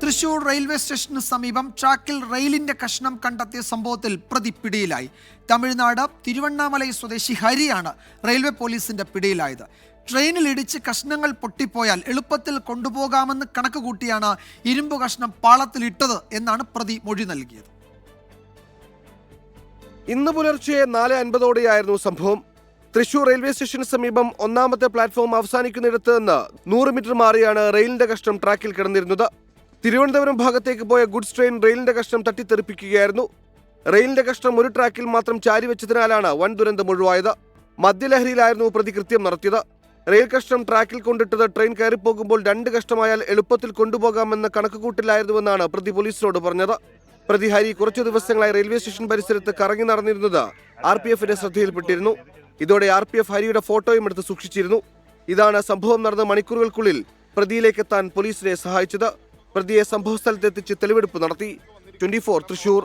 Thrissur railway സ്റ്റേഷന് സമീപം ട്രാക്കിൽ റെയിലിന്റെ കഷ്ണം കണ്ടെത്തിയ സംഭവത്തിൽ പ്രതി പിടിയിലായി. തമിഴ്നാട് തിരുവണ്ണാമലൈ സ്വദേശി ഹരിയാണ് റെയിൽവേ പോലീസിന്റെ പിടിയിലായത്. ട്രെയിനിൽ ഇടിച്ച് കഷ്ണങ്ങൾ പൊട്ടിപ്പോയാൽ എളുപ്പത്തിൽ കൊണ്ടുപോകാമെന്ന് കണക്ക് കൂട്ടിയാണ് ഇരുമ്പ് കഷ്ണം പാളത്തിലിട്ടത് എന്നാണ് പ്രതി മൊഴി നൽകിയത്. ഇന്ന് പുലർച്ചെ 4:50ഓടെയായിരുന്നു സംഭവം. തൃശൂർ റെയിൽവേ സ്റ്റേഷന് സമീപം ഒന്നാമത്തെ പ്ലാറ്റ്ഫോം അവസാനിക്കുന്നിടത്ത് നിന്ന് 100 മീറ്റർ മാറിയാണ് റെയിലിന്റെ കഷ്ണം ട്രാക്കിൽ കിടന്നിരുന്നത്. തിരുവനന്തപുരം ഭാഗത്തേക്ക് പോയ ഗുഡ്സ് ട്രെയിൻ റെയിലിന്റെ കഷ്ണം തട്ടിത്തെറിപ്പിക്കുകയായിരുന്നു. റെയിലിന്റെ കഷ്ണം ഒരു ട്രാക്കിൽ മാത്രം ചാരിവെച്ചതിനാലാണ് വൻ ദുരന്തം ഒഴിവായത്. മദ്യലഹരിയിലായിരുന്നു പ്രതി കൃത്യം നടത്തിയത്. റെയിൽ കഷ്ണം ട്രാക്കിൽ കൊണ്ടിട്ടത് ട്രെയിൻ കയറിപ്പോകുമ്പോൾ 2 കഷ്ണമായാൽ എളുപ്പത്തിൽ കൊണ്ടുപോകാമെന്ന കണക്കുകൂട്ടിലായിരുന്നുവെന്നാണ് പ്രതി പോലീസിനോട് പറഞ്ഞത്. പ്രതി ഹരി കുറച്ചു ദിവസങ്ങളായി റെയിൽവേ സ്റ്റേഷൻ പരിസരത്ത് കറങ്ങി നടന്നിരുന്നത് RPFന്റെ ശ്രദ്ധയിൽപ്പെട്ടിരുന്നു. ഇതോടെ RPF ഹരിയുടെ ഫോട്ടോയും എടുത്ത് സൂക്ഷിച്ചിരുന്നു. ഇതാണ് സംഭവം നടന്ന മണിക്കൂറുകൾക്കുള്ളിൽ പ്രതിയിലേക്കെത്താൻ പോലീസിനെ സഹായിച്ചത്. പ്രതിയെ സംഭവസ്ഥലത്തെത്തിച്ച് തെളിവെടുപ്പ് നടത്തി. 24 തൃശൂർ.